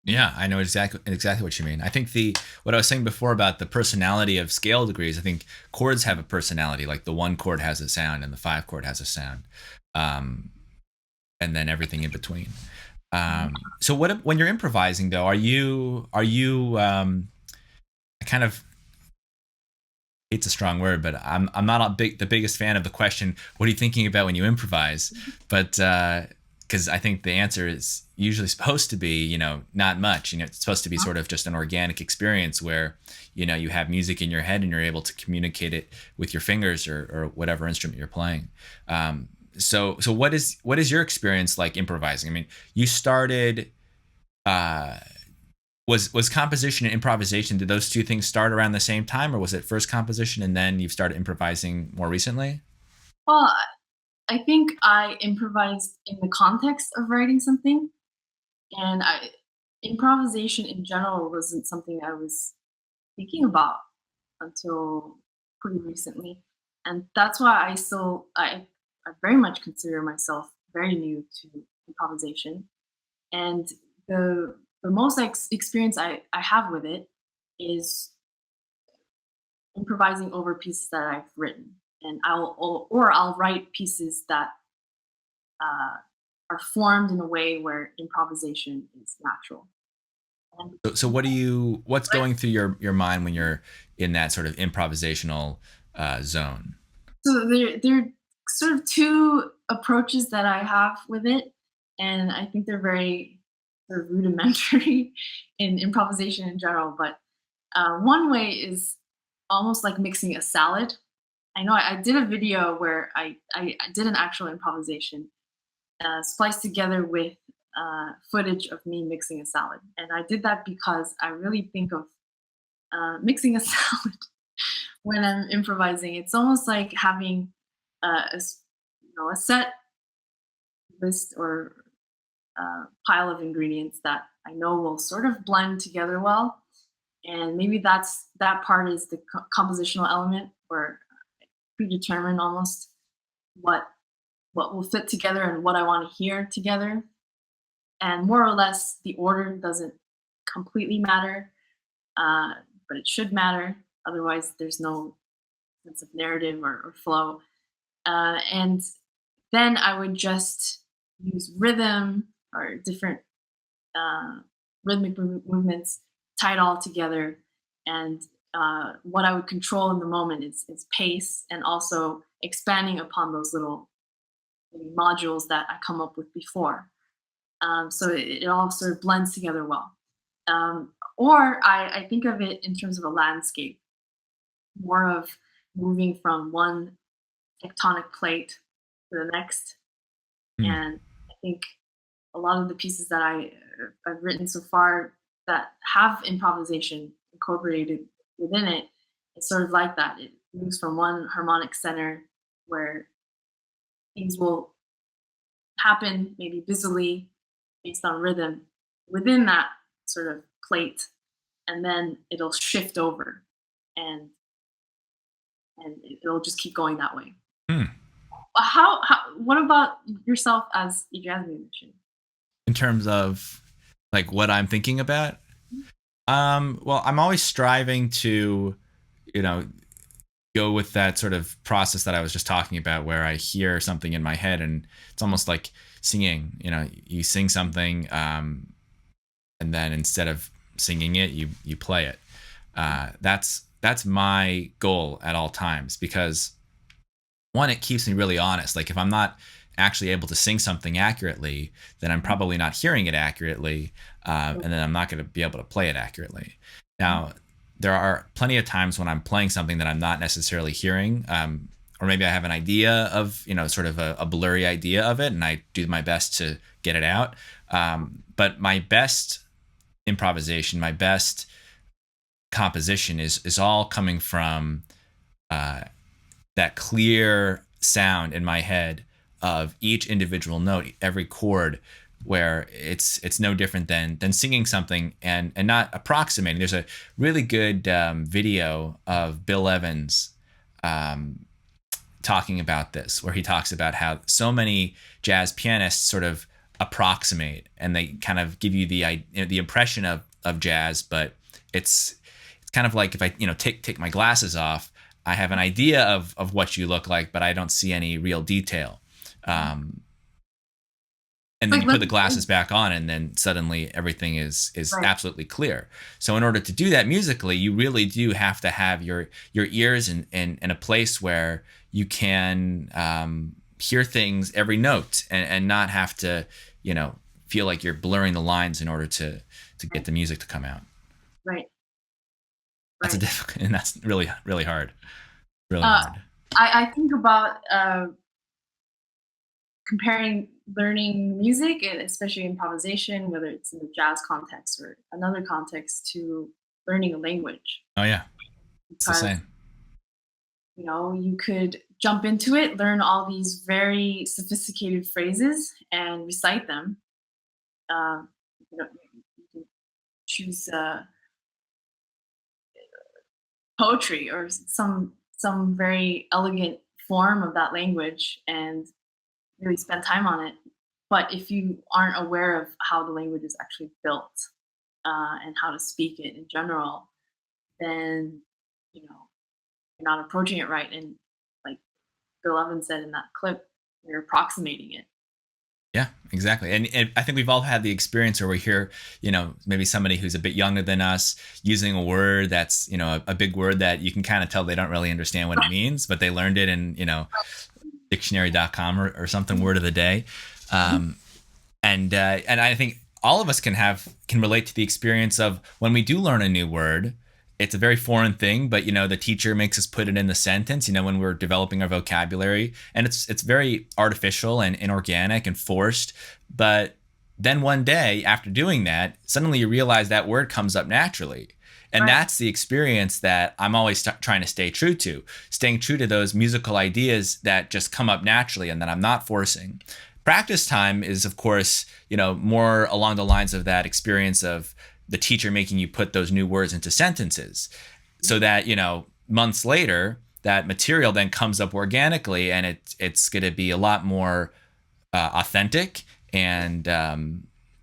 Yeah, I know exactly what you mean. I think the what I was saying before about the personality of scale degrees. I think chords have a personality. Like the one chord has a sound, and the five chord has a sound, um, and then everything in between. So when you're improvising though, are you I kind of, it's a strong word, but I'm not the biggest fan of the question. What are you thinking about when you improvise? But because I think the answer is usually supposed to be, not much. It's supposed to be sort of just an organic experience where, you have music in your head and you're able to communicate it with your fingers or whatever instrument you're playing. So what is your experience like improvising? I mean, you started. Uh, was composition and improvisation, did those two things start around the same time, or was it first composition and then you've started improvising more recently? Well, I think I improvised in the context of writing something, and improvisation in general wasn't something I was thinking about until pretty recently, and that's why I very much consider myself very new to improvisation. And the most experience I have with it is improvising over pieces that I've written, and I'll write pieces that uh, are formed in a way where improvisation is natural. And So what's going through your mind when you're in that sort of improvisational zone? so there are sort of two approaches that I have with it, and I think they're very sort of rudimentary in improvisation in general. But one way is almost like mixing a salad. I know I did a video where I did an actual improvisation spliced together with footage of me mixing a salad. And I did that because I really think of mixing a salad when I'm improvising. It's almost like having a set list or pile of ingredients that I know will sort of blend together well. And maybe that part is the compositional element, where I predetermine almost what what will fit together and what I want to hear together. And more or less, the order doesn't completely matter, uh, but it should matter. Otherwise, there's no sense of narrative or flow. And then I would just use rhythm or different uh, rhythmic movements, tie it all together. And what I would control in the moment is pace, and also expanding upon those little maybe modules that I come up with before. So it all sort of blends together well. Or I think of it in terms of a landscape, more of moving from one tectonic plate to the next. Hmm. And I think a lot of the pieces that I've written so far that have improvisation incorporated within it, it's sort of like that. It moves from one harmonic center where things will happen maybe busily based on rhythm within that sort of plate, and then it'll shift over, and it'll just keep going that way. Hmm. How what about yourself as a jazz musician? In terms of like what I'm thinking about, well, I'm always striving to, you know, go with that sort of process that I was just talking about, where I hear something in my head, and it's almost like singing. You know, you sing something, and then instead of singing it, you play it. That's my goal at all times, because one, it keeps me really honest. Like if I'm not actually able to sing something accurately, then I'm probably not hearing it accurately, and then I'm not going to be able to play it accurately. Now, there are plenty of times when I'm playing something that I'm not necessarily hearing, or maybe I have an idea of, sort of a blurry idea of it, and I do my best to get it out. But my best improvisation, my best composition is all coming from that clear sound in my head of each individual note, every chord, where it's no different than singing something and not approximating. There's a really good video of Bill Evans talking about this, where he talks about how so many jazz pianists sort of approximate, and they kind of give you the impression of jazz, but it's kind of like if I take my glasses off, I have an idea of what you look like, but I don't see any real detail. And then Like you put the glasses back on, and then suddenly everything is right, absolutely clear. So in order to do that musically, you really do have to have your ears in a place where you can hear things every note, and not have to feel like you're blurring the lines in order to get the music to come out. right, That's a right. difficult, and that's really really hard. Really Uh, hard. I think about comparing learning music, and especially improvisation, whether it's in the jazz context or another context, to learning a language, Oh yeah, it's the because same. you could jump into it, learn all these very sophisticated phrases, and recite them. Uh, you can choose poetry or some very elegant form of that language and really spend time on it. But if you aren't aware of how the language is actually built, and how to speak it in general, then you know you're not approaching it right. And like Bill Evans said in that clip, you're approximating it. Yeah, exactly. And I think we've all had the experience where we hear, maybe somebody who's a bit younger than us using a word that's, a big word that you can kind of tell they don't really understand what it means, but they learned it in, dictionary.com or something, word of the day. Um, and I think all of us can relate to the experience of when we do learn a new word. It's a very foreign thing, but the teacher makes us put it in the sentence. When we're developing our vocabulary, and it's very artificial and inorganic and forced. But then one day after doing that, suddenly you realize that word comes up naturally. And Right. that's the experience that I'm always trying to stay true to, staying true to those musical ideas that just come up naturally and that I'm not forcing. Practice time is, of course, more along the lines of that experience of the teacher making you put those new words into sentences so that, months later, that material then comes up organically, and it's going to be a lot more authentic, and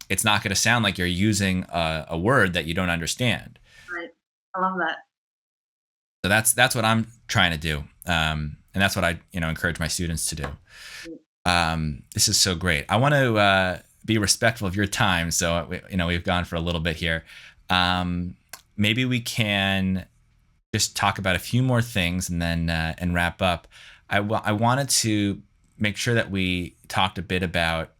it's not going to sound like you're using a word that you don't understand. Right. I love that. So that's what I'm trying to do, and that's what I encourage my students to do. This is so great. I want to be respectful of your time, so we've gone for a little bit here. Maybe we can just talk about a few more things and then and wrap up. I wanted to make sure that we talked a bit about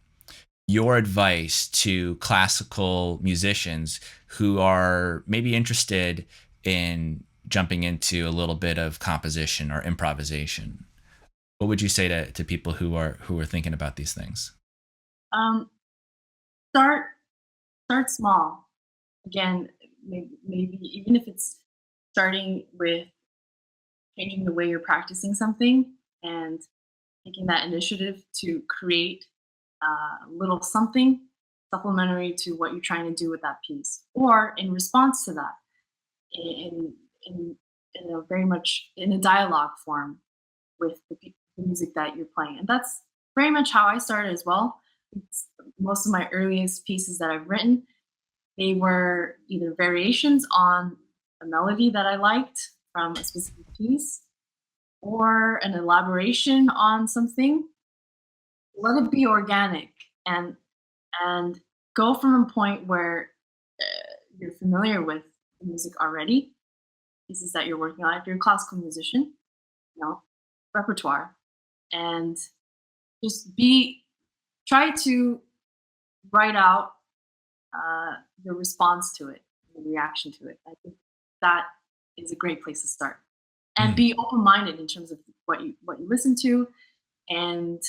your advice to classical musicians who are maybe interested in jumping into a little bit of composition or improvisation. What would you say to people who are thinking about these things? Um, start start small. Again, maybe even if it's starting with changing the way you're practicing something and taking that initiative to create a little something supplementary to what you're trying to do with that piece, or in response to that, in in in a very much in a dialogue form with the music that you're playing. And that's very much how I started as well. Most of my earliest pieces that I've written, they were either variations on a melody that I liked from a specific piece or an elaboration on something. Let it be organic, and go from a point where you're familiar with the music already, pieces that you're working on. If you're a classical musician, repertoire, and just try to write out your response to it, the reaction to it. I think that is a great place to start, and Mm. be open-minded in terms of what you listen to, and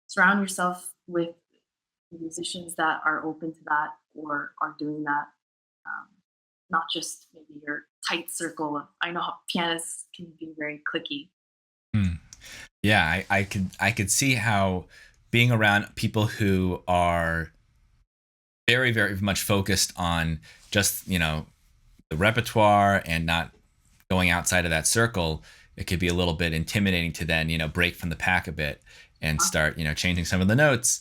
surround yourself with musicians that are open to that or are doing that. Um, Not just maybe your tight circle of. I know how pianists can be very clicky. Mm. Yeah, I could see how being around people who are very, very much focused on just the repertoire and not going outside of that circle, it could be a little bit intimidating to then break from the pack a bit and start changing some of the notes.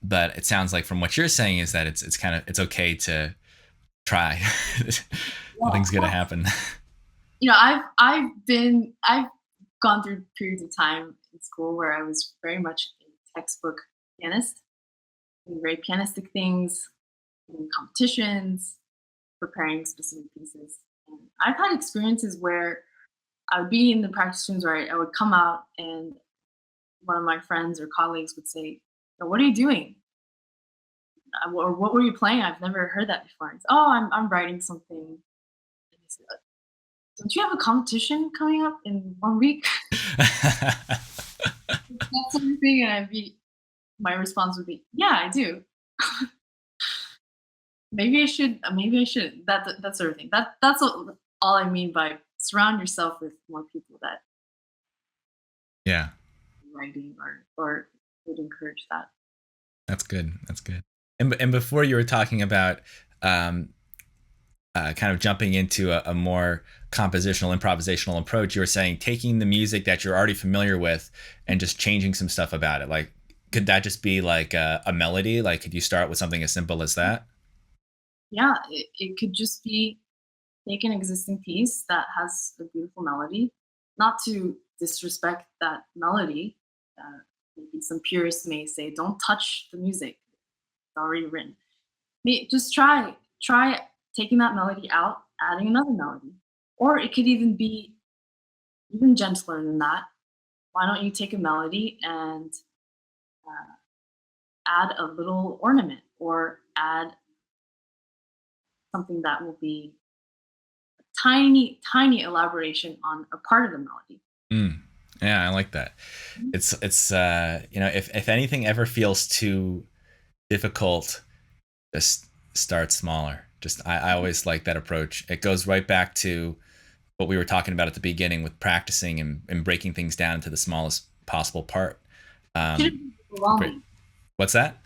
But it sounds like from what you're saying is that it's okay to try. Nothing's gonna Yeah. happen. I've gone through periods of time in school where I was very much a textbook pianist, doing very pianistic things, in competitions, preparing specific pieces. And I've had experiences where I would be in the practice rooms where I would come out and one of my friends or colleagues would say, "What are you doing? Or what were you playing? I've never heard that before." And I said, "Oh, I'm writing something." And he said, "Don't you have a competition coming up in 1 week?" That sort of thing, and my response would be, "Yeah, I do. Maybe I should. Maybe I should." That sort of thing. That's all I mean by surround yourself with more people that Yeah, writing or would encourage that. that's good. That's good. And before you were talking about um, kind of jumping into a more compositional, improvisational approach, you were saying taking the music that you're already familiar with and just changing some stuff about it. Like, could that just be like a melody? Like, could you start with something as simple as that? Yeah, it could just be take an existing piece that has a beautiful melody, not to disrespect that melody. Maybe some purists may say, "Don't touch the music; it's already written." Just try taking that melody out, adding another melody, or it could even be even gentler than that. Why don't you take a melody and uh, add a little ornament, or add something that will be tiny elaboration on a part of the melody. Mm. Yeah, I like that. It's if anything ever feels too difficult, just start smaller. Just I always like that approach. It goes right back to what we were talking about at the beginning with practicing and breaking things down into the smallest possible part. Shouldn't Um, be Great. overwhelming. What's that?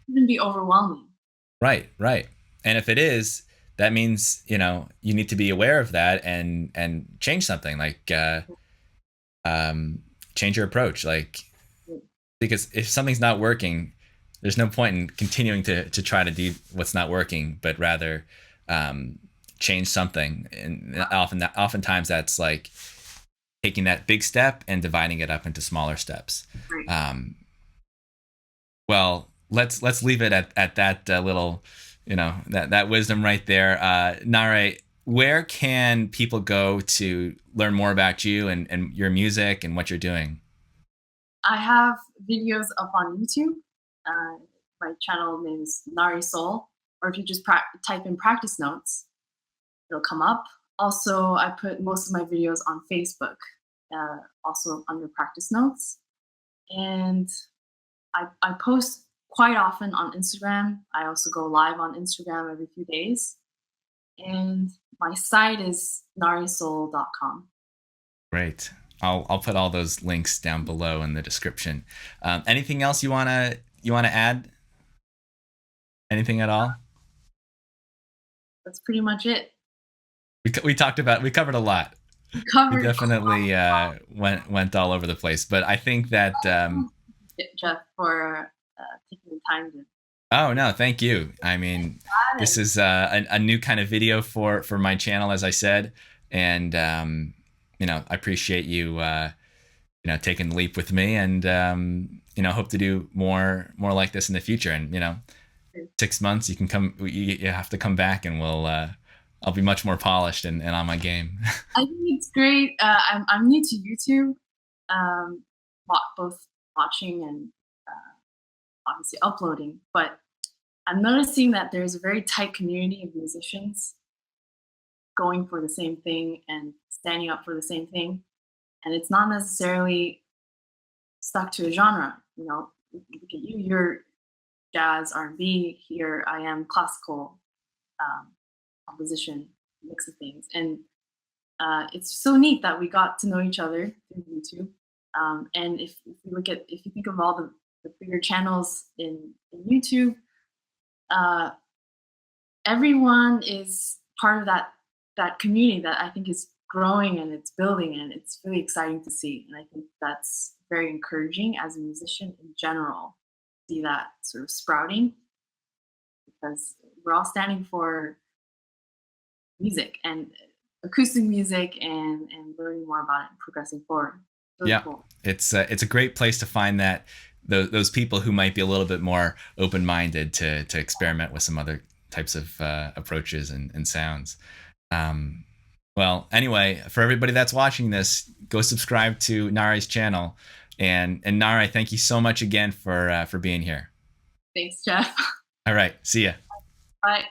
It can be overwhelming. Right, right. And if it is, that means, you need to be aware of that and change something, like um change your approach, like, because if something's not working, there's no point in continuing to try to do what's not working, but rather um change something. And oftentimes that's like taking that big step and dividing it up into smaller steps. Right. Um, well, let's leave it at that little, that wisdom right there. Nahre, where can people go to learn more about you and your music and what you're doing? I have videos up on YouTube. Uh, my channel name is Nahre Sol, or if you just type in practice notes, it'll come up. Also, I put most of my videos on Facebook, also under practice notes. And I post quite often on Instagram. I also go live on Instagram every few days. And my site is nahresol.com. Great. I'll put all those links down below in the description. Anything else you wanna add? Anything at all? That's pretty much it. We covered a lot. We We covered definitely went all over the place, but I think that Jeff for taking the time to oh no, thank you. I mean, chat this and is a new kind of video for my channel, as I said, and I appreciate you taking the leap with me, and hope to do more like this in the future. And 6 months, you have to come back, and I'll be much more polished and on my game. I think it's great. I'm new to YouTube, um, both watching and obviously uploading, but I'm noticing that there's a very tight community of musicians going for the same thing and standing up for the same thing, and it's not necessarily stuck to a genre. Look at you, you're jazz, R&B. Here I am, classical, um, composition, mix of things, and it's so neat that we got to know each other through YouTube. And if you think of all the bigger channels in YouTube, uh, everyone is part of that community that I think is growing and it's building, and it's really exciting to see. And I think that's very encouraging as a musician in general, see that sort of sprouting, because we're all standing for music and acoustic music and learning more about it and progressing forward. Really Yeah, cool. it's a great place to find that those people who might be a little bit more open minded to experiment with some other types of approaches and sounds. Um, well, anyway, for everybody that's watching this, go subscribe to Nahre's channel, and Nahre, thank you so much again for being here. Thanks, Jeff. All right, see ya. Bye.